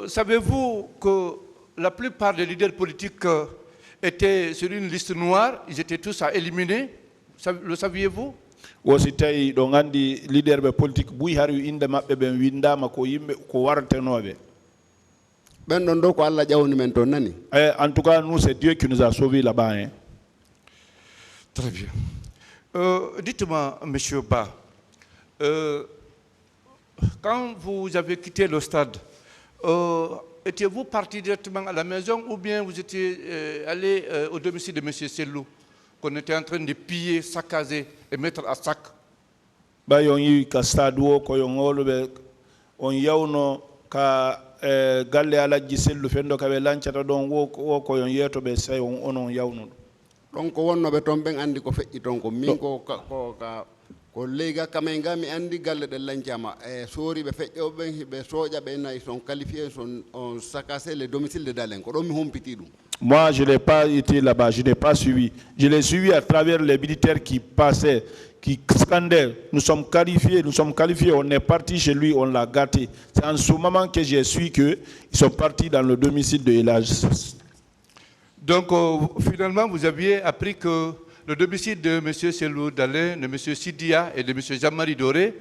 Savez-vous que la plupart des leaders politiques étaient sur une liste noire, ils étaient tous à éliminer? Le saviez-vous? Wosi tawi ɗo gandi leader ɓe politique ɓuyi har inde maɓɓe ɓen windama ko yimɓe ko wartenoɓe. Ben ɗon ɗo ko Allah ƴawni men toon nani. En tout cas, nous, c'est Dieu qui nous a sauvés là-bas. Hein. Très bien. Dites-moi, Monsieur Ba, quand vous avez quitté le stade, étiez-vous parti directement à la maison ou bien vous étiez allé au domicile de M. Sellou, qu'on était en train de piller, saccager et mettre à sac? Ba yon yi ka stade wo ko yon ngolbe on yawno ka galle alaji Sellu fendo ka be lancata don wo ko yon yeto be say onon yawno. Donc wonnoɓe toon ɓen andi ko feƴƴi toon ko min ko leyga kamen ga mi andi galle ɗe lancama e sooriɓe feƴƴoɓe ɓen hiɓe sooƴa ɓe nayi son qualifié on saccagé les domiciles de Dalen ko ɗon mi humpiti ɗum. Moi, je n'ai pas été là-bas, je n'ai pas suivi. Je l'ai suivi à travers les militaires qui passaient, qui scandaient. Nous sommes qualifiés, on est parti chez lui, on l'a gâté. C'est en ce moment que j'ai su qu'ils sont partis dans le domicile de Elage. Donc, finalement, vous aviez appris que le domicile de M. Sellou Dalen, de M. Sidia et de M. Jean-Marie Doré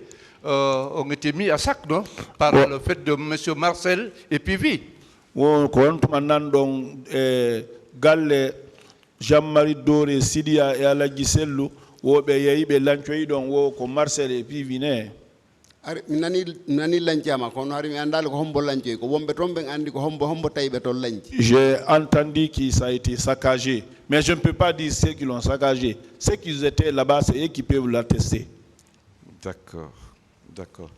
ont été mis à sac, non? Par le fait de M. Marcel et Pivi. Ko on tuma nan don galle Jean-Marie Doré, Sidia et Alaji Sellu wo be yeyi be lancoyi don wo ko Marcel et Pivi ne. Nani lancama kono hari mi andal ko hombo lancoy ko wombe ton ben andi ko hombo taybe ton lanci. J'ai entendu que ça a été saccagé, mais je ne peux pas dire ceux qui l'ont saccagé. Ceux qui étaient là-bas, c'est eux qui peuvent l'attester. D'accord, d'accord.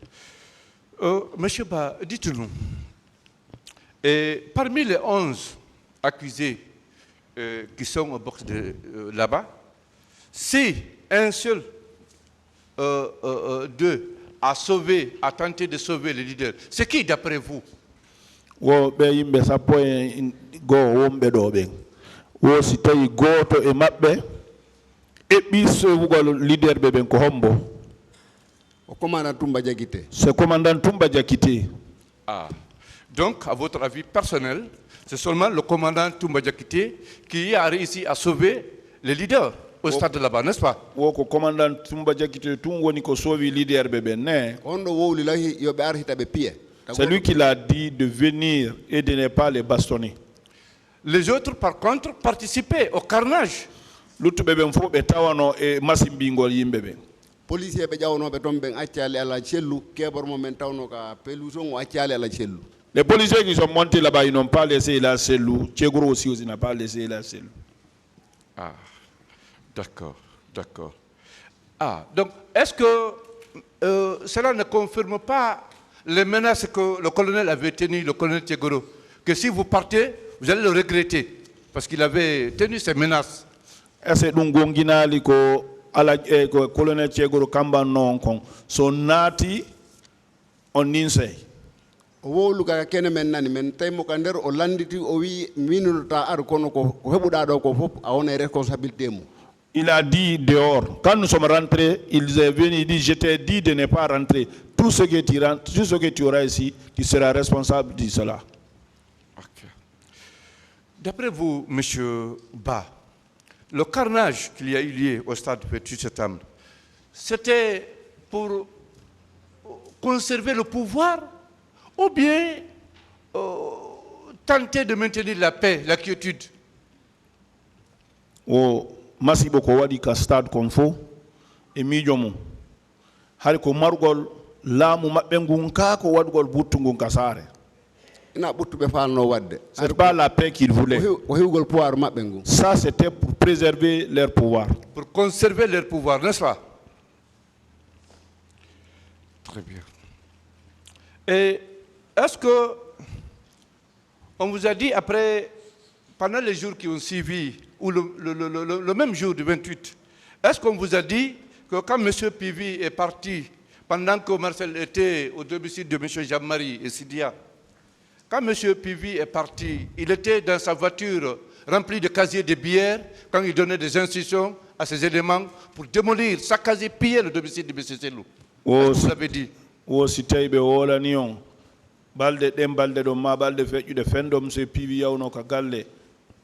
Monsieur Ba, dites-nous, parmi les 11 accusés qui sont au box là-bas, si un seul d'eux a tenté de sauver le leader, c'est qui d'après vous? Wo be yimbe sappo go wombe do be wo si tawi goto e mabbe e biso wugol leader be ben ko hombo o commandant Toumba Diakité. C'est commandant Toumba Diakité. Ah, donc à votre avis personnel, c'est seulement le commandant Toumba Diakité qui a réussi à sauver le leader au stade de là-bas, n'est-ce pas? Wo ko commandant Toumba Diakité tun woni ko sauvi leader be ben ne. On do wowli lahi yo be arhita be pied. C'est lui qui l'a dit de venir et de ne pas les bastonner. Les autres, par contre, participaient au carnage. Policiers be jawnoɓe toon ɓen accali ala cellu keɓormo men tawno ka peluson o accali ala cellu. Les policiers qui sont montés là-bas, ils n'ont pas laissé la cellule. Tchegro aussi n'a pas laissé la cellule. Ah, d'accord, d'accord. Ah, donc est-ce que cela ne confirme pas les menaces que le colonel avait tenues, le colonel Tchegoro, que si vous partez, vous allez le regretter, parce qu'il avait tenu ces menaces? Est-ce que le colonel Tchegoro Kamba non kon so nati on ninsay? Wowluga kene men nani men taymo ka nder o landiti o wi minunata ar kono ko heɓuɗa ɗo ko fof a wona responsabilité mum. Il a dit dehors. Quand nous sommes rentrés, il est venu, il dit, je t'ai dit de ne pas rentrer. Tout ce que tu auras ici, tu seras responsable de cela. Okay. D'après vous, Monsieur Ba, le carnage qu'il y a eu lieu au stade de 28 septembre, c'était pour conserver le pouvoir ou bien tenter de maintenir la paix, la quiétude? Oh. Masibo ko wadi ka stade kon fo e mijomo hari ko margol laamu mabbe ngun ka ko wadgol buttu ngun kasare ina buttu be falno wadde. C'est pas la paix qu'il voulait. O hewgol pouvoir mabbe ngun. Ça c'était pour préserver leur pouvoir, pour conserver leur pouvoir, n'est-ce pas? Très bien. Et est-ce que on vous a dit après, pendant les jours qui ont suivi, ou le même jour du 28, est-ce qu'on vous a dit que quand M. Pivi est parti, pendant que Marcel était au domicile de M. Jean-Marie et Sidia, quand M. Pivi est parti, il était dans sa voiture remplie de casiers de bière, quand il donnait des instructions à ses éléments pour démolir, saccager, piller le domicile de M. Sellou? Est-ce que vous l'avez dit? balde ɗen balde ɗon ma balde feƴƴude fendom so piiwi yawno ka galle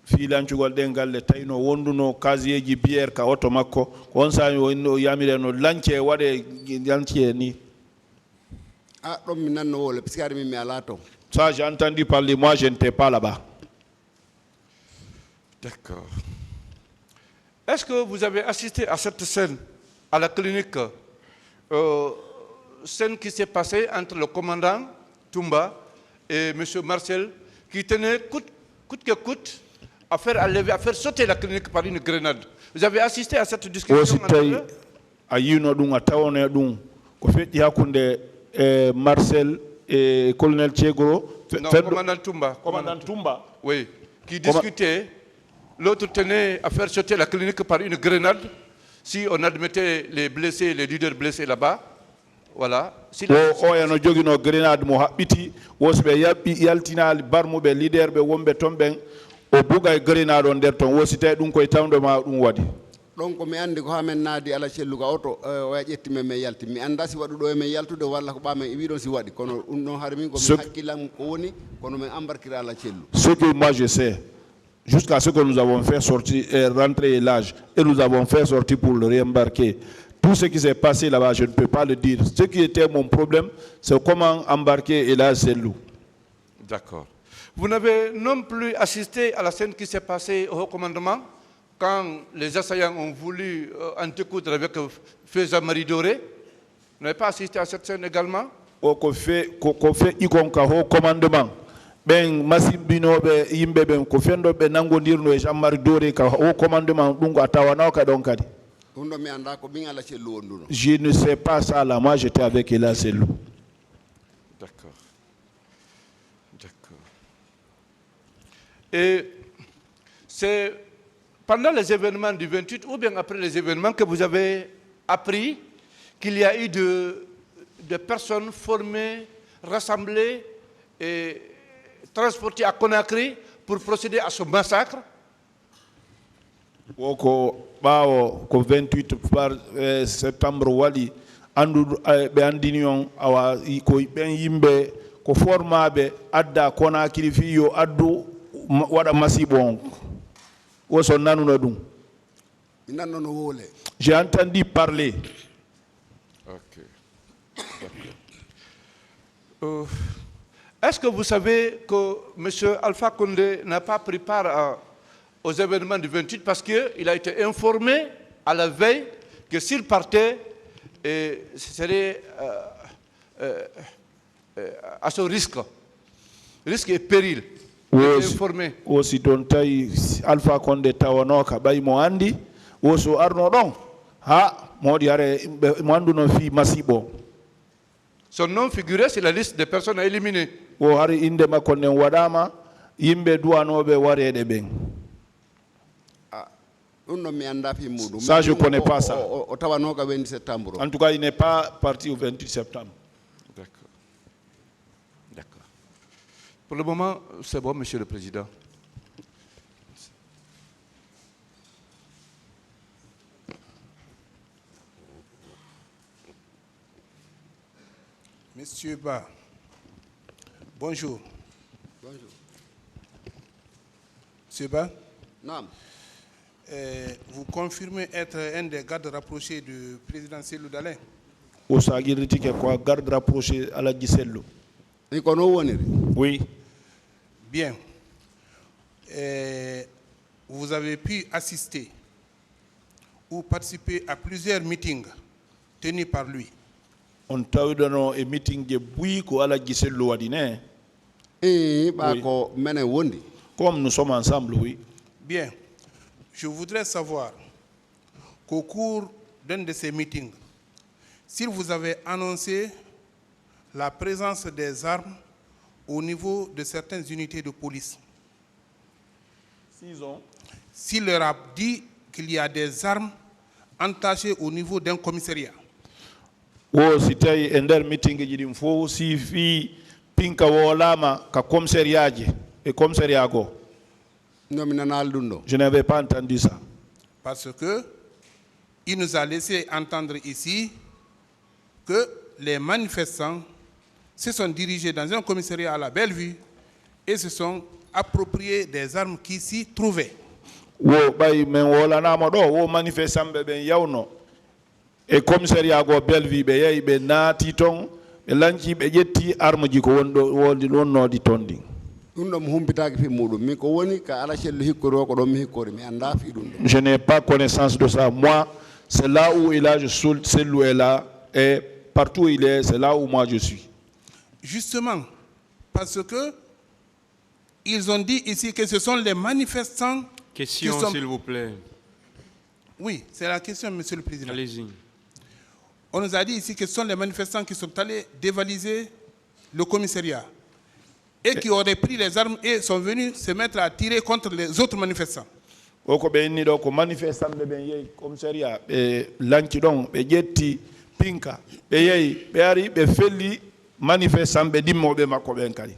fiilancugol ɗen galle tawino wonduno casier ji bière ka oto makko ko on saabi o yamire no lance waɗe lance ni. Ah, ɗon mi nanno wole puisque mi ala ton. Ça j'ai entendu parler, moi je n'étais pas là-bas. D'accord. Est-ce que vous avez assisté à cette scène à la clinique, scène qui s'est passée entre le commandant Toumba et M. Marcel, qui tenait coûte que coûte à faire sauter la clinique par une grenade? Vous avez assisté à cette discussion entre eux? Marcel et colonel Tchegro. Non, commandant Toumba. Commandant Toumba. Oui, qui discutait. L'autre tenait à faire sauter la clinique par une grenade si on admettait les blessés, les leaders blessés là-bas. Voilà. Si no jogino grenade mo habbiti wosbe yaltina barmuɓe leader ɓe wonɓe ton ɓen o buga grenade on nder ton wosi tawi ɗum koye tawde ma ɗum waɗi. Donc mi andi ko hamen naadi ala celluga oto o ƴetti men men yalti mi anda si waɗu ɗo e men yaltude walla ko ɓamen e wiɗon si waɗi kono ɗum ɗon har min ko mi hakkilam ko woni kono men embarquera ala cellu. Ce que moi je sais, jusqu'à ce que nous avons fait sortir, rentrer l'âge et nous avons fait sortir pour le réembarquer. Tout ce qui s'est passé là-bas, je ne peux pas le dire. Ce qui était mon problème, c'est comment embarquer Elage Sellou. D'accord. Vous n'avez non plus assisté à la scène qui s'est passée au haut commandement quand les assaillants ont voulu entrecoudre avec Feza Maridoré? Vous n'avez pas assisté à cette scène également? Ko fait ikonka haut commandement. Ben masibinoɓe yimɓe ɓen ko fendoɓe nangodirno e Jean Marie Doré ka haut commandement ɗum a tawanaw ka ɗon kadi. Je ne sais pas ça là, moi j'étais avec Ela Sellou. D'accord. D'accord. Et c'est pendant les événements du 28 ou bien après les événements que vous avez appris qu'il y a eu de personnes formées, rassemblées et transportées à Conakry pour procéder à ce massacre? Ko 28 septembre wali andu be andini on awa ko ben yimbe ko formabe adda Conakry fi yo addu wada masibon woso nanuno dum. J'ai entendu parler. Ok. Est-ce que vous savez que M. Alpha Condé n'a pas pris part aux événements du 28 parce qu'il a été informé à la veille que s'il partait, ce serait à son risque et péril. Il est informé. Aussi don tay Alpha Condé tawanoka bay mo andi woso arno don ha modi are mo anduno fi masibo. Son nom figurait sur la liste des personnes à éliminer. O hari inde makko nen wadama yimbe duwanobe warede ben. Ça, je ne connais pas ça. En tout cas, il n'est pas parti au 28 septembre. D'accord. D'accord. Pour le moment, c'est bon, Monsieur le Président. Monsieur Ba, bonjour. Bonjour. Monsieur Ba? Non. Vous confirmez être un des gardes rapprochés du président Sellou Dalein? Garde rapproché à la Sellou. Oui. Bien. Vous avez pu assister ou participer à plusieurs meetings tenus par lui. On t'a eu un meeting de Boui à la Sellou Adine. Comme nous sommes ensemble, oui. Bien. Je voudrais savoir qu'au cours d'un de ces meetings, s'il vous avait annoncé la présence des armes au niveau de certaines unités de police. S'il leur a dit qu'il y a des armes entachées au niveau d'un commissariat. C'était un meeting qui faut si fi pinka wolama ka commissariat et commissariat go. Je n'avais pas entendu ça. Parce que il nous a laissé entendre ici que les manifestants se sont dirigés dans un commissariat à la Bellevue et se sont appropriés des armes qui s'y trouvaient. Wo bay men wola na mo do wo manifestant be ben yawno e commissariat go Bellevue be yayi be naati ton be lanci be jetti arme ji ko wondo wodi wonno di tondi. ɗum ɗo mo humpitaaki fi muɗum min ko woni ka ala cellu hikkori ko ɗon mi hikkori mi annda fi ɗum ɗo. Je n'ai pas connaissance de ça. Moi, c'est là où il a, c'est où est là, et partout où il est, c'est là où moi je suis. Justement, parce que ils ont dit ici que ce sont les manifestants Question, qui sont... s'il vous plaît. Oui, c'est la question, Monsieur le Président. Allez-y. On nous a dit ici que ce sont les manifestants qui sont allés dévaliser le commissariat et qui auraient pris les armes et sont venus se mettre à tirer contre les autres manifestants. Oko be ni do ko manifestant be ben yey commissariat be lanci don be jetti pinka be yey be ari be felli manifestant be dimmo be makko ben kali.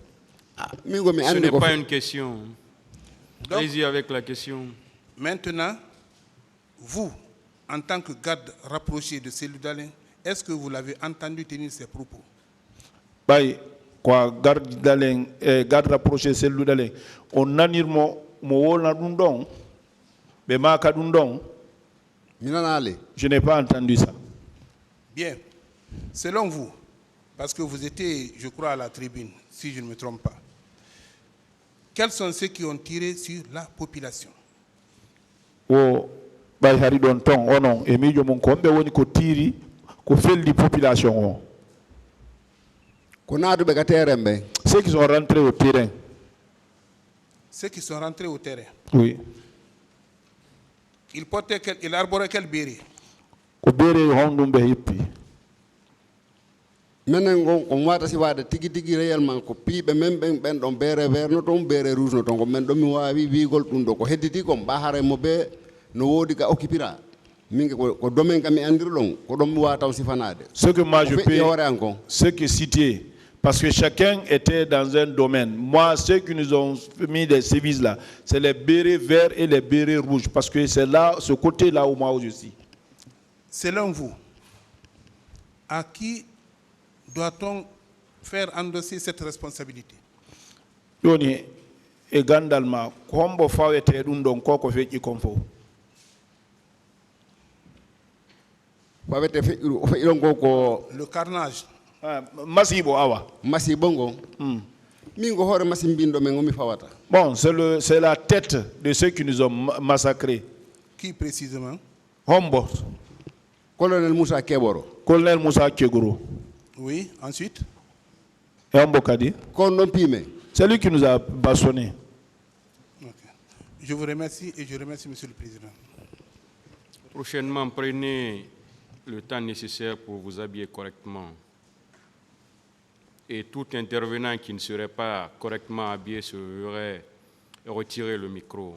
min ko mi Ce anndi n'est ko pas une question. Donc, Allez-y avec la question. maintenant, vous, en tant que garde rapproché de Cellou Dalein, est-ce que vous l'avez entendu tenir ces propos? Bay quoi garde Dalein garde rapproché Cellou Dalein on nanir mo wona dum don be maka dum don. mi nanaale Je n'ai pas entendu ça. Bien. Selon vous, parce que vous étiez, je crois, à la tribune, si je ne me trompe pas, quels sont ceux qui ont tiré sur la population? O bay hari don ton onon e mijo mon ko be woni ko tiri ko felli population o. ko naatuɓe ka terrain ɓe Ceux qui sont rentrés au terrain. Ceux qui sont rentrés au terrain, Oui. ils arboraient quel béret? Ko bere hondum be hippi. minen gon ko wata si waade tigi tigi réellement ko piiɓe men ɓen ɗon beere vert no toon beere rouge no toon ko men ɗon mi waawi wiigol ɗum ɗo ko hedditi ko mba hare mo ɓe no woodi ka occupira min ko domaine kam mi anndiri ɗon ko ɗon mi wawa taw sifanaade Ce que moi je ko feƴƴi peux, hoore an kon ce qui est cité, parce que chacun était dans un domaine. Moi, ceux qui nous ont mis des services là, c'est les bérets verts et les bérets rouges, parce que c'est là, ce côté-là où moi je suis. Selon vous, à qui doit-on faire endosser cette responsabilité? Yoni e gandalma kombo fawete ɗum ɗon koko feƴƴi kon fof. fawete feƴƴiɗon ko ko Le carnage. Masibo awa. masibo ngon min ko hoore masi mbinɗo men omi fawata Bon, c'est la tête de ceux qui nous ont massacrés. Qui précisément? Hombo, colonel moussa keɓoro colonel Moussa Kegoro. Oui, ensuite? Et Hombo Kadi. kon ɗon piime C'est lui qui nous a bastonnés. Ok. Je vous remercie et je remercie Monsieur le Président. Prochainement, prenez le temps nécessaire pour vous habiller correctement. Et tout intervenant qui ne serait pas correctement habillé se verrait retirer le micro.